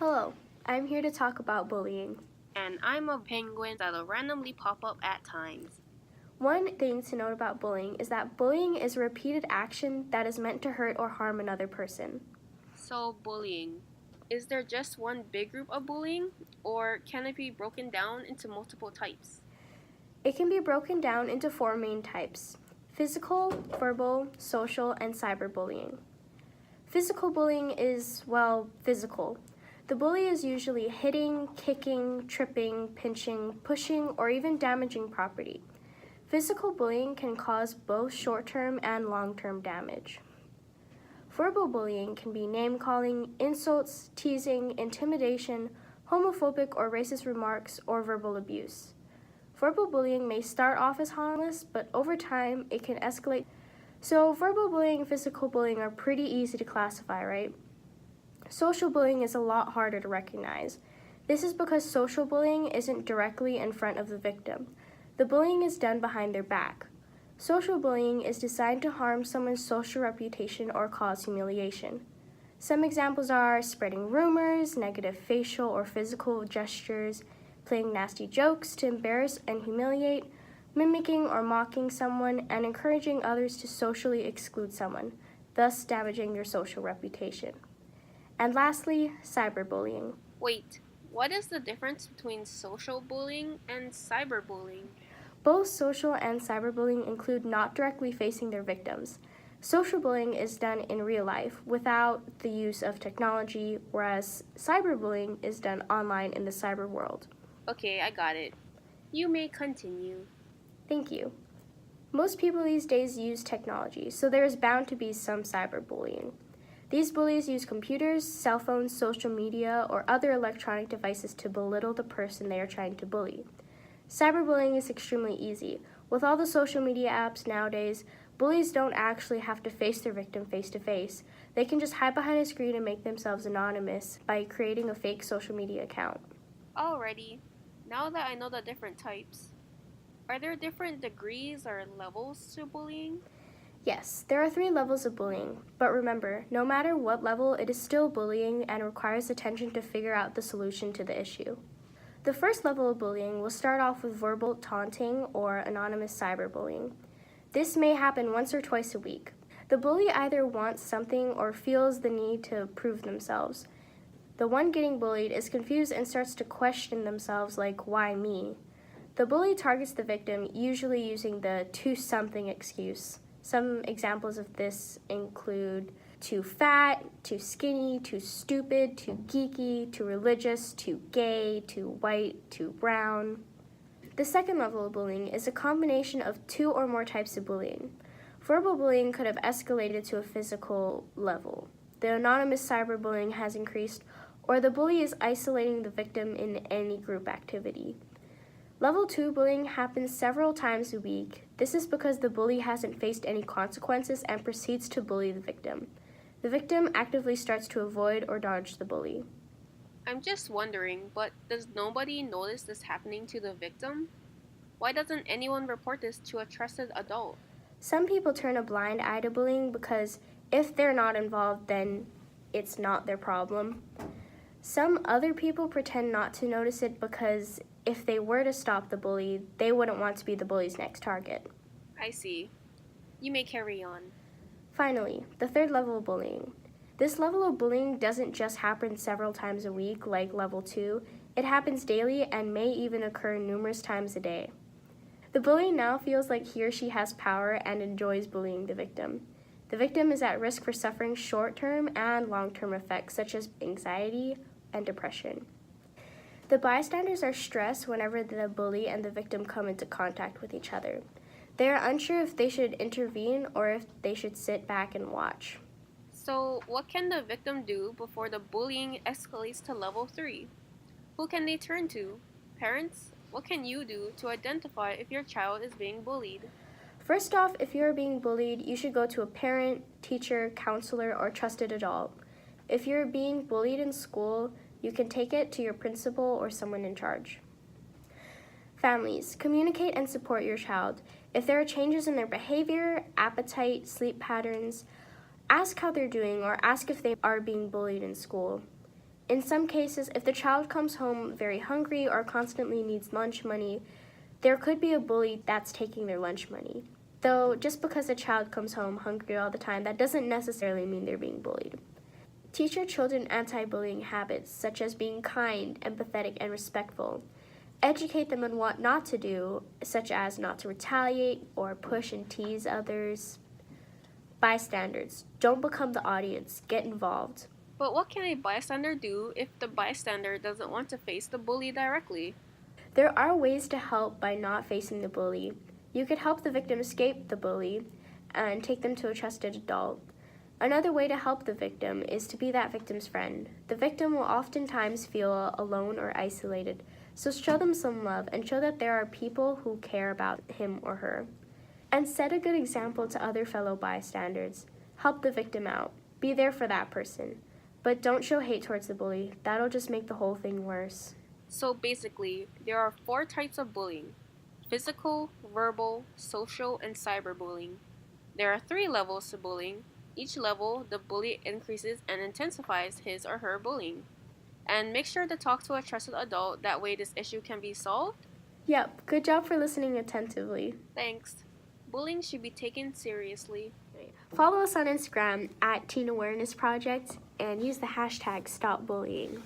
Hello, I'm here to talk about bullying. And I'm a penguin that'll randomly pop up at times. One thing to note about bullying is that bullying is a repeated action that is meant to hurt or harm another person. So, bullying. Is there just one big group of bullying, or can it be broken down into multiple types? It can be broken down into four main types: physical, verbal, social, and cyberbullying. Physical bullying is, physical. The bully is usually hitting, kicking, tripping, pinching, pushing, or even damaging property. Physical bullying can cause both short-term and long-term damage. Verbal bullying can be name-calling, insults, teasing, intimidation, homophobic or racist remarks, or verbal abuse. Verbal bullying may start off as harmless, but over time it can escalate. So verbal bullying and physical bullying are pretty easy to classify, right? Social bullying is a lot harder to recognize. This is because social bullying isn't directly in front of the victim. The bullying is done behind their back. Social bullying is designed to harm someone's social reputation or cause humiliation. Some examples are spreading rumors, negative facial or physical gestures, playing nasty jokes to embarrass and humiliate, mimicking or mocking someone, and encouraging others to socially exclude someone, thus damaging their social reputation. And lastly, cyberbullying. Wait, what is the difference between social bullying and cyberbullying? Both social and cyberbullying include not directly facing their victims. Social bullying is done in real life without the use of technology, whereas cyberbullying is done online in the cyber world. Okay, I got it. You may continue. Thank you. Most people these days use technology, so there is bound to be some cyberbullying. These bullies use computers, cell phones, social media, or other electronic devices to belittle the person they are trying to bully. Cyberbullying is extremely easy. With all the social media apps nowadays, bullies don't actually have to face their victim face to face. They can just hide behind a screen and make themselves anonymous by creating a fake social media account. Alrighty, now that I know the different types, are there different degrees or levels to bullying? Yes, there are 3 levels of bullying, but remember, no matter what level, it is still bullying and requires attention to figure out the solution to the issue. The first level of bullying will start off with verbal taunting or anonymous cyberbullying. This may happen once or twice a week. The bully either wants something or feels the need to prove themselves. The one getting bullied is confused and starts to question themselves like, why me? The bully targets the victim, usually using the too something excuse. Some examples of this include too fat, too skinny, too stupid, too geeky, too religious, too gay, too white, too brown. The second level of bullying is a combination of 2 or more types of bullying. Verbal bullying could have escalated to a physical level. The anonymous cyberbullying has increased, or the bully is isolating the victim in any group activity. Level 2 bullying happens several times a week. This is because the bully hasn't faced any consequences and proceeds to bully the victim. The victim actively starts to avoid or dodge the bully. I'm just wondering, but does nobody notice this happening to the victim? Why doesn't anyone report this to a trusted adult? Some people turn a blind eye to bullying because if they're not involved, then it's not their problem. Some other people pretend not to notice it because if they were to stop the bully, they wouldn't want to be the bully's next target. I see. You may carry on. Finally, the third level of bullying. This level of bullying doesn't just happen several times a week like level 2, it happens daily and may even occur numerous times a day. The bully now feels like he or she has power and enjoys bullying the victim. The victim is at risk for suffering short-term and long-term effects such as anxiety and depression. The bystanders are stressed whenever the bully and the victim come into contact with each other. They are unsure if they should intervene or if they should sit back and watch. So, what can the victim do before the bullying escalates to level 3? Who can they turn to? Parents, what can you do to identify if your child is being bullied? First off, if you are being bullied, you should go to a parent, teacher, counselor, or trusted adult. If you're being bullied in school, you can take it to your principal or someone in charge. Families, communicate and support your child. If there are changes in their behavior, appetite, sleep patterns, ask how they're doing or ask if they are being bullied in school. In some cases, if the child comes home very hungry or constantly needs lunch money, there could be a bully that's taking their lunch money. Though, just because a child comes home hungry all the time, that doesn't necessarily mean they're being bullied. Teach your children anti-bullying habits, such as being kind, empathetic, and respectful. Educate them on what not to do, such as not to retaliate or push and tease others. Bystanders. Don't become the audience. Get involved. But what can a bystander do if the bystander doesn't want to face the bully directly? There are ways to help by not facing the bully. You could help the victim escape the bully and take them to a trusted adult. Another way to help the victim is to be that victim's friend. The victim will oftentimes feel alone or isolated, so show them some love and show that there are people who care about him or her. And set a good example to other fellow bystanders. Help the victim out. Be there for that person. But don't show hate towards the bully. That'll just make the whole thing worse. So basically, there are 4 types of bullying: physical, verbal, social, and cyberbullying. There are 3 levels to bullying. Each level, the bully increases and intensifies his or her bullying. And make sure to talk to a trusted adult, that way this issue can be solved. Yep, good job for listening attentively. Thanks. Bullying should be taken seriously. Follow us on Instagram at Teen Awareness Project and use the hashtag StopBullying.